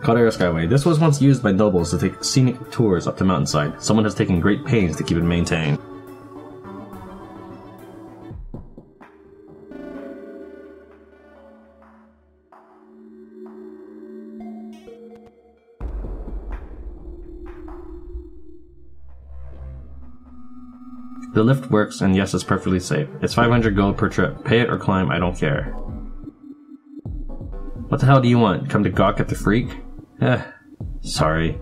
Caldera Skyway. This was once used by nobles to take scenic tours up the mountainside. Someone has taken great pains to keep it maintained. The lift works, and yes, it's perfectly safe. It's 500 gold per trip. Pay it or climb, I don't care. What the hell do you want? Come to gawk at the freak? Sorry.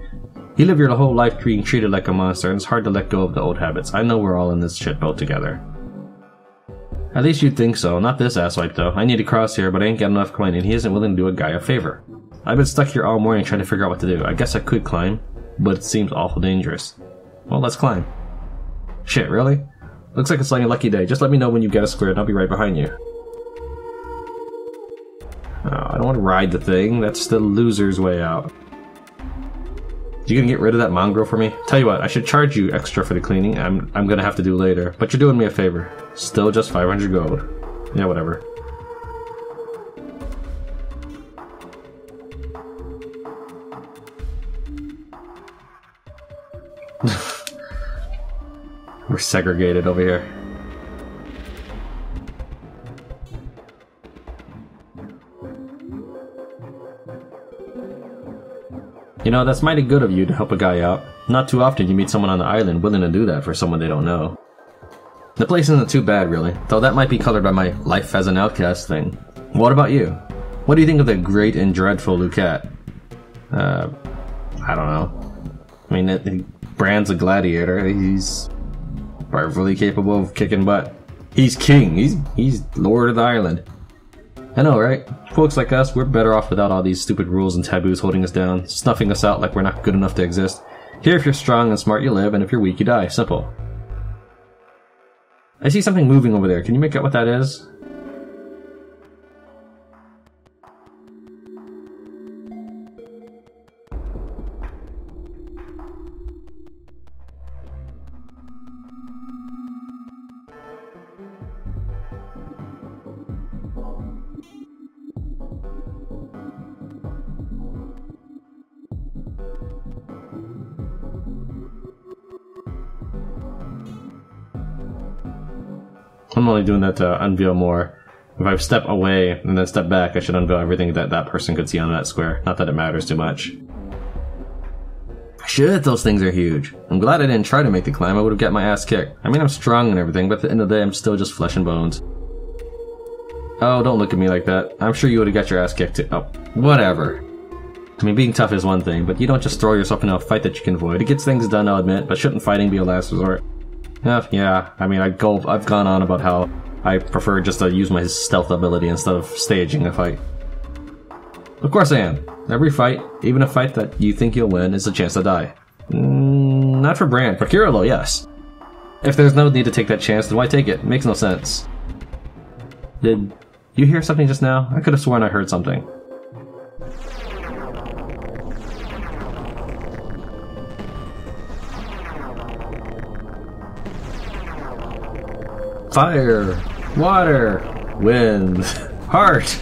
You live your whole life being treated like a monster, and it's hard to let go of the old habits. I know we're all in this shit boat together. At least you'd think so. Not this asswipe, though. I need to cross here, but I ain't got enough coin, and he isn't willing to do a guy a favor. I've been stuck here all morning trying to figure out what to do. I guess I could climb, but it seems awful dangerous. Well, let's climb. Shit, really? Looks like it's like a lucky day. Just let me know when you get a square and I'll be right behind you. Oh, I don't want to ride the thing. That's the loser's way out. You gonna get rid of that mongrel for me? Tell you what, I should charge you extra for the cleaning. I'm gonna have to do later. But you're doing me a favor. Still just 500 gold. Yeah, whatever. We're segregated over here. You know, that's mighty good of you to help a guy out. Not too often you meet someone on the island willing to do that for someone they don't know. The place isn't too bad, really, though that might be colored by my life as an outcast thing. What about you? What do you think of the great and dreadful Lucat? I don't know. I mean, Brand's a gladiator. He's powerfully capable of kicking butt. He's king. He's lord of the island. I know, right? Folks like us, we're better off without all these stupid rules and taboos holding us down, snuffing us out like we're not good enough to exist. Here, if you're strong and smart, you live, and if you're weak, you die. Simple. I see something moving over there. Can you make out what that is? I'm only doing that to unveil more. If I step away and then step back, I should unveil everything that that person could see on that square. Not that it matters too much. Shit, those things are huge. I'm glad I didn't try to make the climb. I would have got my ass kicked. I mean, I'm strong and everything, but at the end of the day, I'm still just flesh and bones. Oh, don't look at me like that. I'm sure you would have got your ass kicked too. Oh, whatever. I mean, being tough is one thing, but you don't just throw yourself into a fight that you can avoid. It gets things done, I'll admit, but shouldn't fighting be a last resort? Yeah, I mean, I've gone on about how I prefer just to use my stealth ability instead of staging a fight. Of course I am. Every fight, even a fight that you think you'll win, is a chance to die. Not for Brand. For Kirilo, yes. If there's no need to take that chance, then why take it? It makes no sense. Did you hear something just now? I could have sworn I heard something. Fire, water, wind, heart.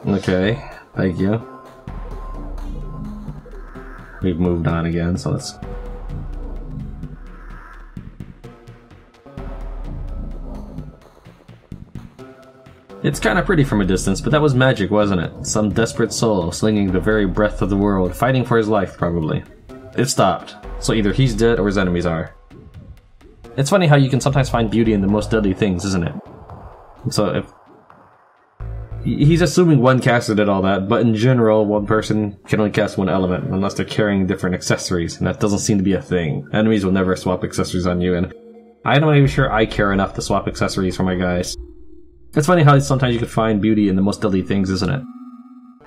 Okay, thank you. We've moved on again, so let's... It's kinda pretty from a distance, but that was magic, wasn't it? Some desperate soul, slinging the very breath of the world, fighting for his life, probably. It stopped, so either he's dead or his enemies are. It's funny how you can sometimes find beauty in the most deadly things, isn't it? So if... He's assuming one caster did all that, but in general, one person can only cast one element, unless they're carrying different accessories, and that doesn't seem to be a thing. Enemies will never swap accessories on you, and I'm not even sure I care enough to swap accessories for my guys. It's funny how sometimes you can find beauty in the most deadly things, isn't it?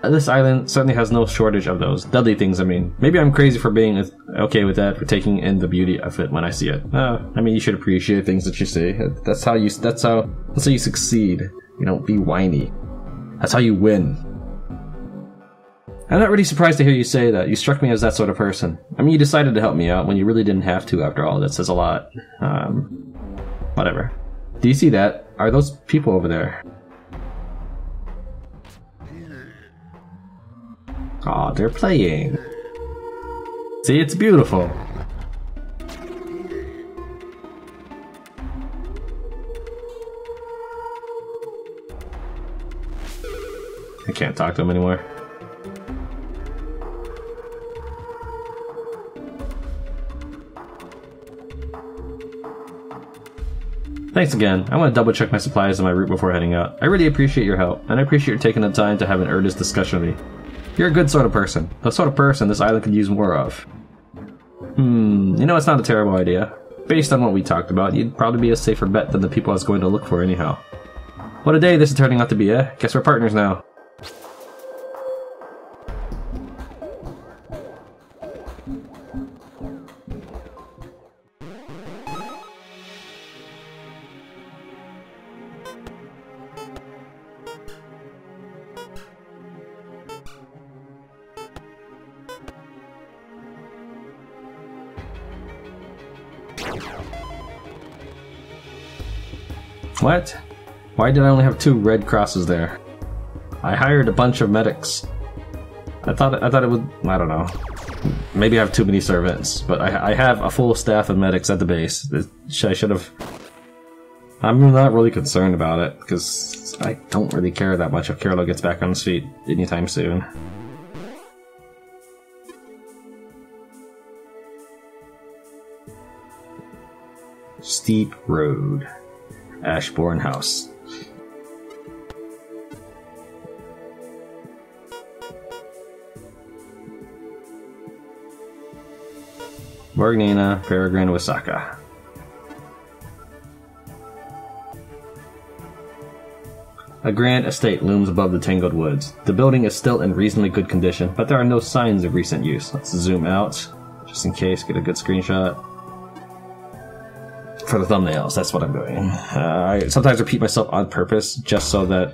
This island certainly has no shortage of those. Deadly things, I mean. Maybe I'm crazy for being okay with that, for taking in the beauty of it when I see it. I mean, you should appreciate things that you see. That's how you succeed. You don't be whiny. That's how you win. I'm not really surprised to hear you say that. You struck me as that sort of person. I mean, you decided to help me out when you really didn't have to after all. That says a lot. Whatever. Do you see that? Are those people over there? Aw, they're playing. See, it's beautiful. I can't talk to them anymore. Thanks again. I want to double check my supplies and my route before heading out. I really appreciate your help, and I appreciate you taking the time to have an earnest discussion with me. You're a good sort of person. The sort of person this island could use more of. You know, it's not a terrible idea. Based on what we talked about, you'd probably be a safer bet than the people I was going to look for anyhow. What a day this is turning out to be, eh? Guess we're partners now. What? Why did I only have 2 red crosses there? I hired a bunch of medics. I thought it would... I don't know. Maybe I have too many servants, but I have a full staff of medics at the base. I should have... I'm not really concerned about it, because I don't really care that much if Carlo gets back on his feet anytime soon. Steep road. Ashborne house. Borgnina, Peregrine, Wisaka. A grand estate looms above the tangled woods. The building is still in reasonably good condition, but there are no signs of recent use. Let's zoom out, just in case, get a good screenshot. For the thumbnails, that's what I'm doing. I sometimes repeat myself on purpose, just so that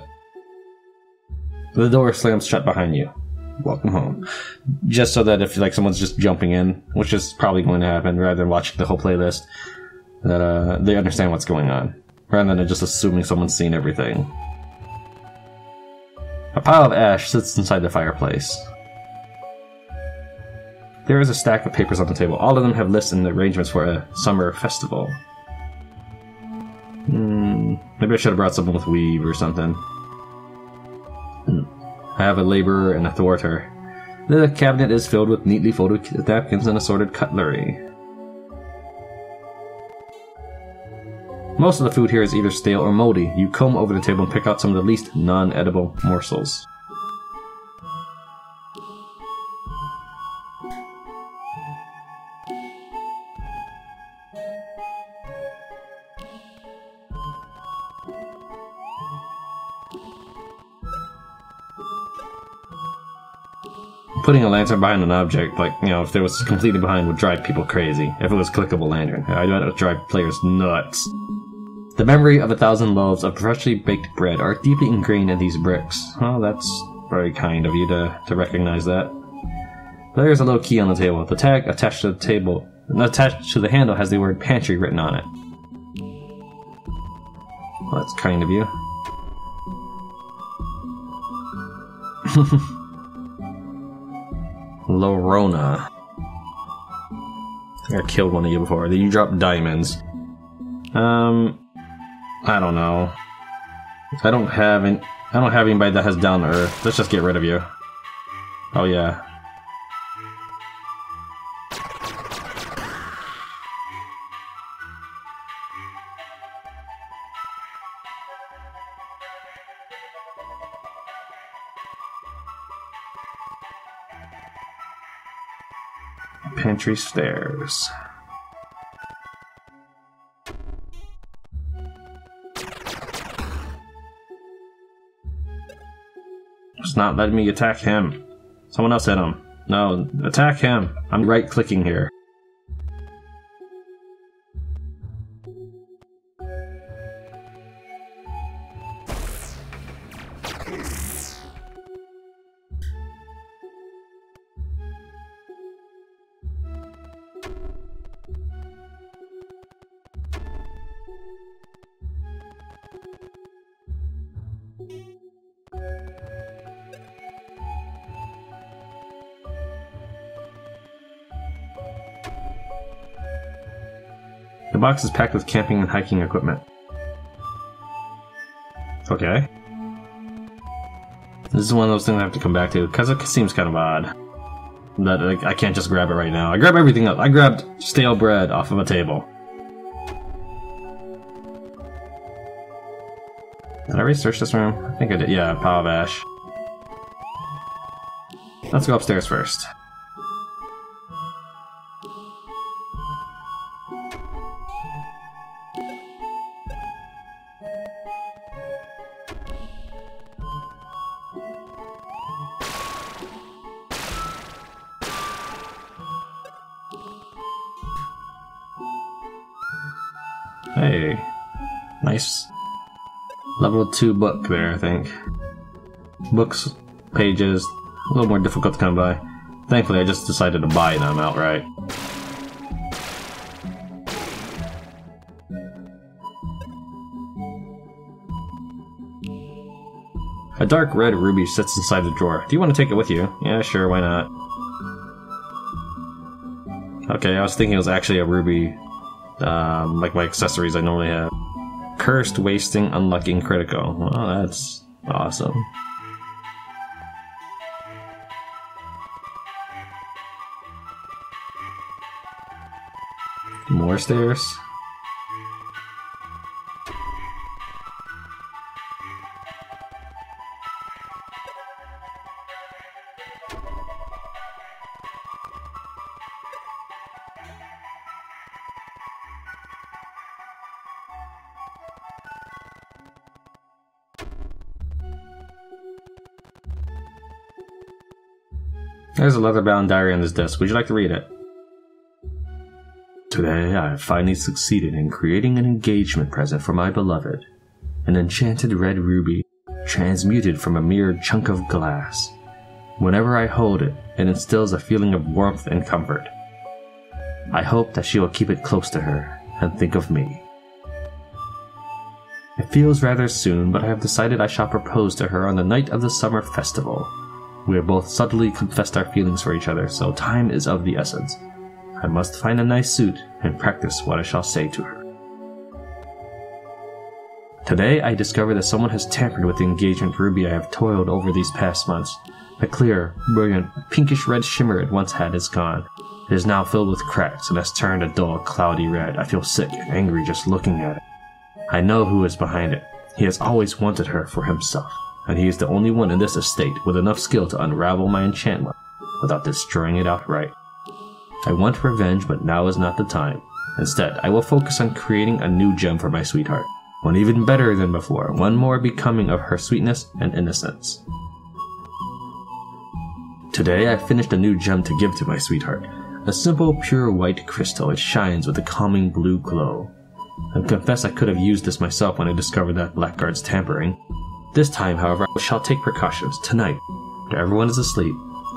the door slams shut behind you. Welcome home. Just so that if like someone's just jumping in, which is probably going to happen, rather than watching the whole playlist, that they understand what's going on, rather than just assuming someone's seen everything. A pile of ash sits inside the fireplace. There is a stack of papers on the table. All of them have lists and arrangements for a summer festival. Maybe I should have brought someone with weave or something. I have a laborer and a thwarter. The cabinet is filled with neatly folded napkins and assorted cutlery. Most of the food here is either stale or moldy. You comb over the table and pick out some of the least non-edible morsels. Putting a lantern behind an object, like, you know, if it was completely behind, would drive people crazy. If it was a clickable lantern, I know it would drive players nuts. The memory of 1,000 loaves of freshly baked bread are deeply ingrained in these bricks. Oh, that's very kind of you to recognize that. There's a little key on the table. The tag attached to the table, attached to the handle, has the word pantry written on it. Well, that's kind of you. Lorona. I think I killed one of you before. You dropped diamonds. I don't know. I don't have anybody that has down to earth. Let's just get rid of you. Oh yeah. Pantry stairs. It's not letting me attack him. Someone else hit him. No, attack him. I'm right-clicking here. The box is packed with camping and hiking equipment. Okay. This is one of those things I have to come back to, because it seems kind of odd. That like, I can't just grab it right now. I grab everything up. I grabbed stale bread off of a table. Did I research this room? I think I did. Yeah, pile of ash. Let's go upstairs first. Hey, nice level 2 book there, I think. Books, pages, a little more difficult to come by. Thankfully, I just decided to buy them outright. A dark red ruby sits inside the drawer. Do you want to take it with you? Yeah, sure, why not? Okay, I was thinking it was actually a ruby. Like my accessories I normally have. Cursed, wasting, unlucky, and critical. Well, that's awesome. More stairs. There's a leather-bound diary on this desk. Would you like to read it? Today, I have finally succeeded in creating an engagement present for my beloved. An enchanted red ruby, transmuted from a mere chunk of glass. Whenever I hold it, it instills a feeling of warmth and comfort. I hope that she will keep it close to her and think of me. It feels rather soon, but I have decided I shall propose to her on the night of the summer festival. We have both subtly confessed our feelings for each other, so time is of the essence. I must find a nice suit and practice what I shall say to her. Today I discover that someone has tampered with the engagement ruby I have toiled over these past months. The clear, brilliant, pinkish red shimmer it once had is gone. It is now filled with cracks and has turned a dull, cloudy red. I feel sick and angry just looking at it. I know who is behind it. He has always wanted her for himself, and he is the only one in this estate with enough skill to unravel my enchantment without destroying it outright. I want revenge, but now is not the time. Instead, I will focus on creating a new gem for my sweetheart. One even better than before, one more becoming of her sweetness and innocence. Today I finished a new gem to give to my sweetheart. A simple, pure white crystal. It shines with a calming blue glow. I confess I could have used this myself when I discovered that blackguard's tampering. This time, however, I shall take precautions. Tonight, after everyone is asleep,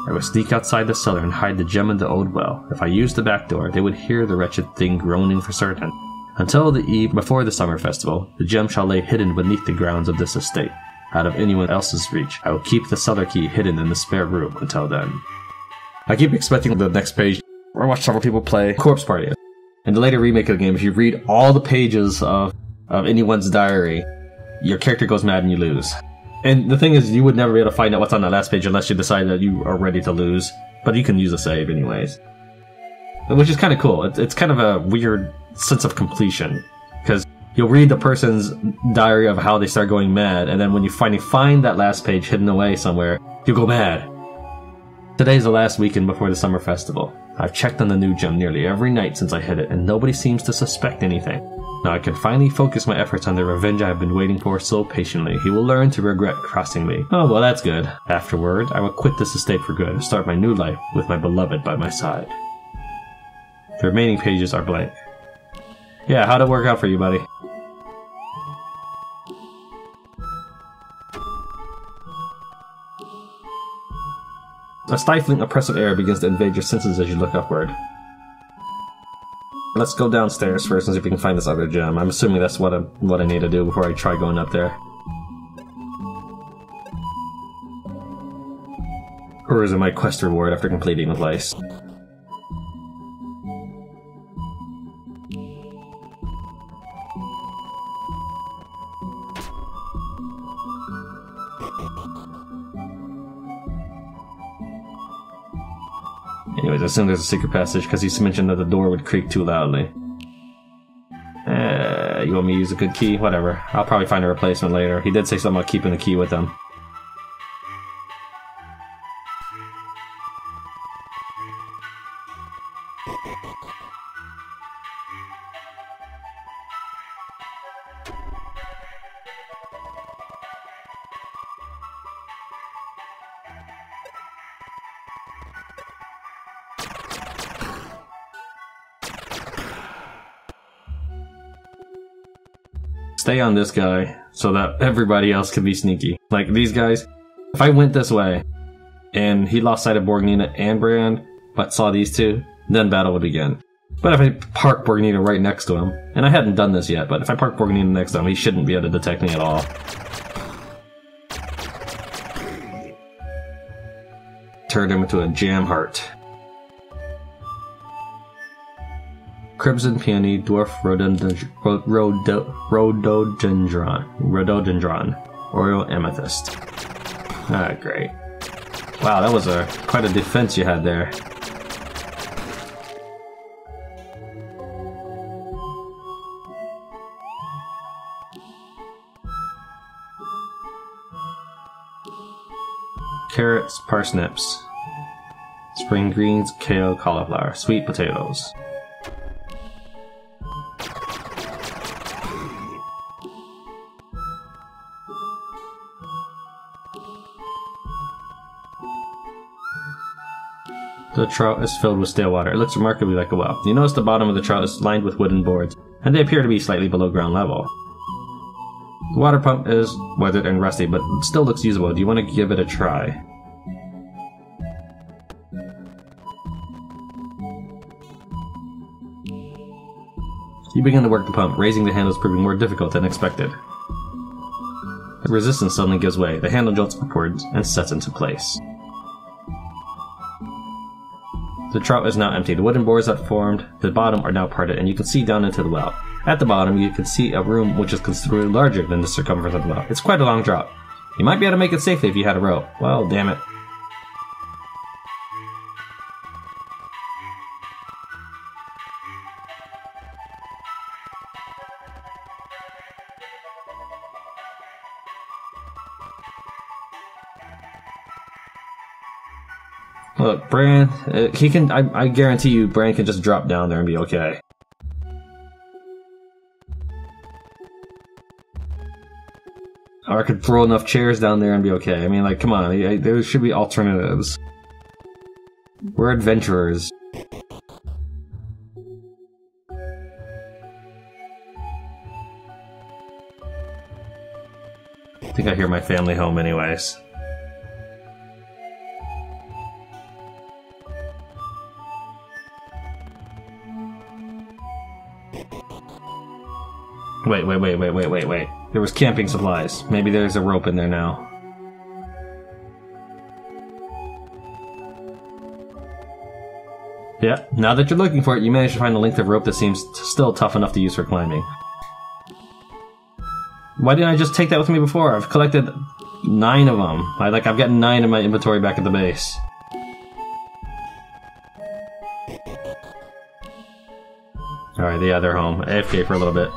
I will sneak outside the cellar and hide the gem in the old well. If I used the back door, they would hear the wretched thing groaning for certain. Until the eve before the summer festival, the gem shall lay hidden beneath the grounds of this estate, out of anyone else's reach. I will keep the cellar key hidden in the spare room until then. I keep expecting the next page. I watch several people play Corpse Party. In the later remake of the game, if you read all the pages of anyone's diary, your character goes mad and you lose. And the thing is, you would never be able to find out what's on that last page unless you decide that you are ready to lose. But you can use a save anyways. Which is kind of cool. It's kind of a weird sense of completion. Because you'll read the person's diary of how they start going mad, and then when you finally find that last page hidden away somewhere, you'll go mad. Today's the last weekend before the summer festival. I've checked on the new gem nearly every night since I hit it, and nobody seems to suspect anything. Now I can finally focus my efforts on the revenge I have been waiting for so patiently. He will learn to regret crossing me. Oh, well, that's good. Afterward, I will quit this estate for good and start my new life with my beloved by my side. The remaining pages are blank. Yeah, how'd it work out for you, buddy? A stifling, oppressive air begins to invade your senses as you look upward. Let's go downstairs first and see if we can find this other gem. I'm assuming that's what I need to do before I try going up there. Or is it my quest reward after completing the place? Anyways, I assume there's a secret passage because he's mentioned that the door would creak too loudly. You want me to use a good key? Whatever. I'll probably find a replacement later. He did say something about keeping the key with him. Stay on this guy so that everybody else can be sneaky. Like these guys, if I went this way and he lost sight of Borgnina and Brand but saw these two, then battle would begin. But if I park Borgnina right next to him, and I hadn't done this yet, but if I park Borgnina next to him, he shouldn't be able to detect me at all. Turned him into a jam heart. Crimson Peony, Dwarf Rhododendron, Oriole Amethyst. Ah, great. Wow, that was quite a defense you had there. Carrots, parsnips, spring greens, kale, cauliflower, sweet potatoes. The trout is filled with stale water. It looks remarkably like a well. You notice the bottom of the trout is lined with wooden boards, and they appear to be slightly below ground level. The water pump is weathered and rusty, but it still looks usable. Do you want to give it a try? You begin to work the pump, raising the handles proving more difficult than expected. The resistance suddenly gives way. The handle jolts upwards and sets into place. The trout is now empty. The wooden boards that formed the bottom are now parted, and you can see down into the well. At the bottom, you can see a room which is considerably larger than the circumference of the well. It's quite a long drop. You might be able to make it safely if you had a rope. Well, damn it. Look, Bran, he can, I guarantee you Bran can just drop down there and be okay. Or I could throw enough chairs down there and be okay. I mean, like, come on, there should be alternatives. We're adventurers. I think I hear my family home anyways. Wait. There was camping supplies. Maybe there's a rope in there now. Yeah, now that you're looking for it, you managed to find a length of rope that seems still tough enough to use for climbing. Why didn't I just take that with me before? I've collected 9 of them. I've got 9 in my inventory back at the base. Alright, yeah, they're home. AFK for a little bit.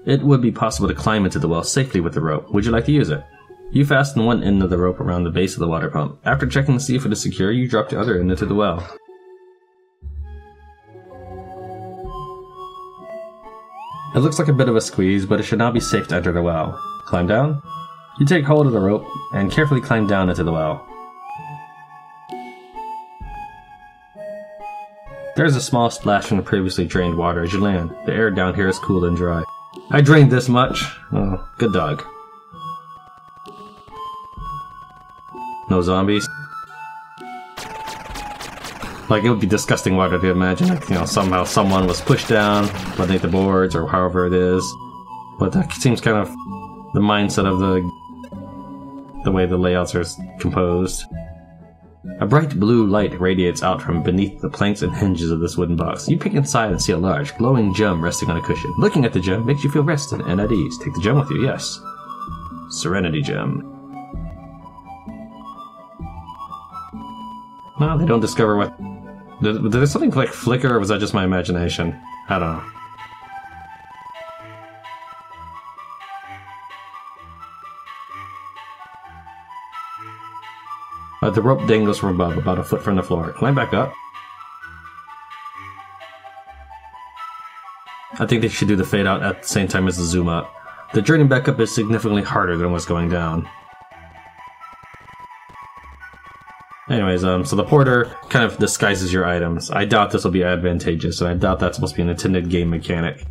It would be possible to climb into the well safely with the rope. Would you like to use it? You fasten one end of the rope around the base of the water pump. After checking to see if it is secure, you drop the other end into the well. It looks like a bit of a squeeze, but it should now be safe to enter the well. Climb down? You take hold of the rope and carefully climb down into the well. There is a small splash from the previously drained water as you land. The air down here is cool and dry. I drained this much. Oh, good dog. No zombies. Like, it would be disgusting water to imagine, like, you know, somehow someone was pushed down beneath the boards or however it is. But that seems kind of the mindset of the the way the layouts are composed. A bright blue light radiates out from beneath the planks and hinges of this wooden box. You peek inside and see a large, glowing gem resting on a cushion. Looking at the gem makes you feel rested and at ease. Take the gem with you, yes. Serenity Gem. No, they don't discover what... Did there something like flicker, or was that just my imagination? I don't know. The rope dangles from above, about a foot from the floor. Climb back up. I think they should do the fade out at the same time as the zoom up. The journey back up is significantly harder than what's going down. Anyways, so the porter kind of disguises your items. I doubt this will be advantageous, and I doubt that's supposed to be an intended game mechanic.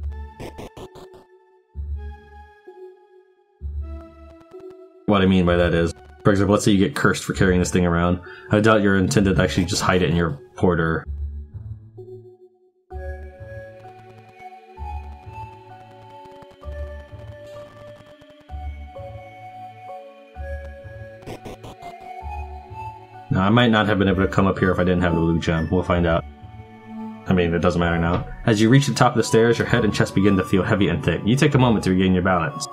What I mean by that is, for example, let's say you get cursed for carrying this thing around. I doubt you're intended to actually just hide it in your porter. Now, I might not have been able to come up here if I didn't have the blue gem. We'll find out. I mean, it doesn't matter now. As you reach the top of the stairs, your head and chest begin to feel heavy and thick. You take a moment to regain your balance.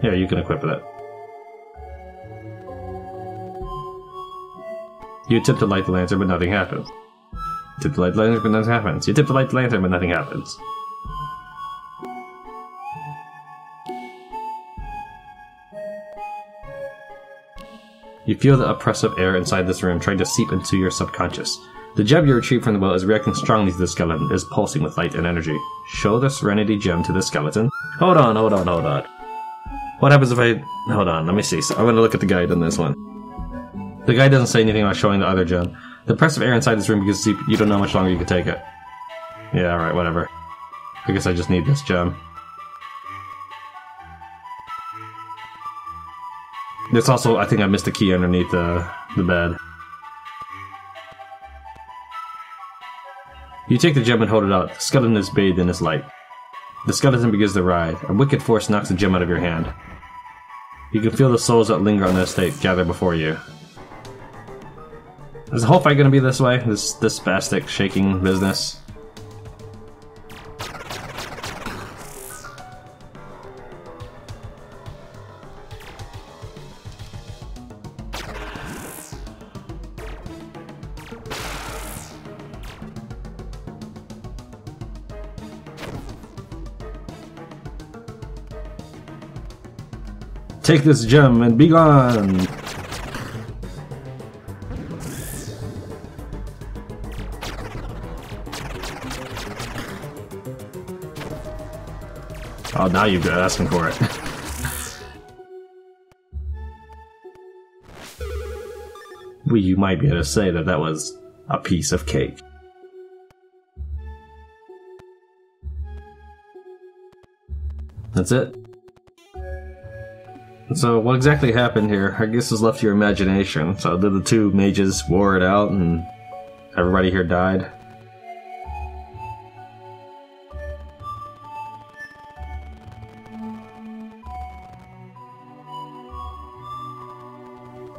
Here, you can equip it. You attempt to light the lantern, but nothing happens. You attempt to light the lantern, but nothing happens. You attempt to light the lantern, but nothing happens. You feel the oppressive air inside this room trying to seep into your subconscious. The gem you retrieve from the well is reacting strongly to the skeleton, is pulsing with light and energy. Show the Serenity Gem to the skeleton. Hold on. What happens if I... Hold on, let me see. So I'm going to look at the guide on this one. The guide doesn't say anything about showing the other gem. The oppressive air inside this room because you don't know how much longer you can take it. Yeah, alright, whatever. I guess I just need this gem. There's also, I think I missed a key underneath the bed. You take the gem and hold it out. The skeleton is bathed in its light. The skeleton begins to writhe. A wicked force knocks the gem out of your hand. You can feel the souls that linger on the estate gather before you. Is the whole fight going to be this way? This spastic shaking business? Take this gem and be gone! Oh, now you've got asking for it. Well, you might be able to say that that was a piece of cake. That's it. So what exactly happened here? I guess is left to your imagination. So did the two mages war it out and everybody here died?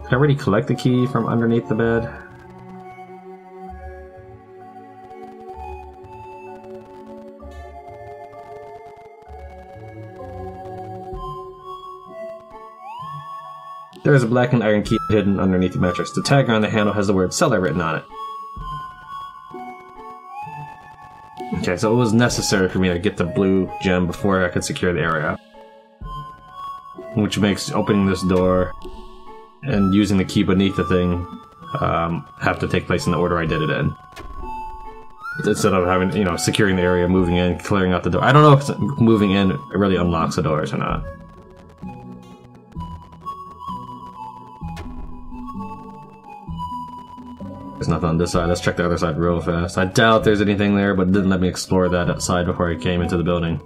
Did I already collect the key from underneath the bed? There is a blackened iron key hidden underneath the mattress. The tag on the handle has the word cellar written on it. Okay, so it was necessary for me to get the blue gem before I could secure the area. Which makes opening this door and using the key beneath the thing have to take place in the order I did it in. Instead of having, you know, securing the area, moving in, clearing out the door. I don't know if moving in really unlocks the doors or not. There's nothing on this side. Let's check the other side real fast. I doubt there's anything there, but it didn't let me explore that side before I came into the building.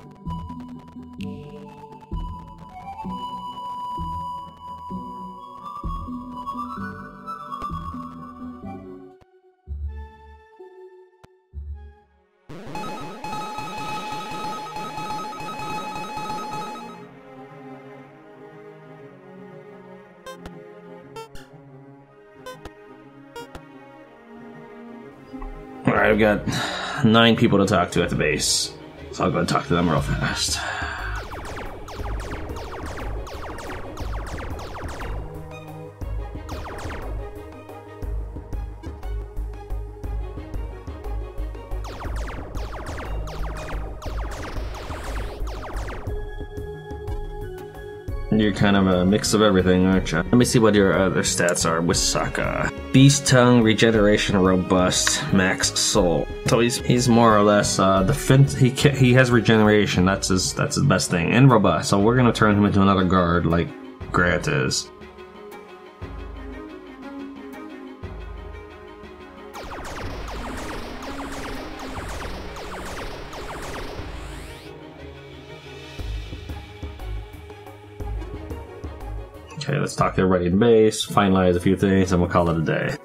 Alright, I've got 9 people to talk to at the base. So I'll go and talk to them real fast. You're kind of a mix of everything, aren't you? Let me see what your other stats are. Wisaka. Beast Tongue, Regeneration, Robust, Max Soul. So he's more or less defense. He has Regeneration. That's his best thing, and Robust. So we're gonna turn him into another guard like Grant is. Okay, let's talk to everybody in base, finalize a few things, and we'll call it a day.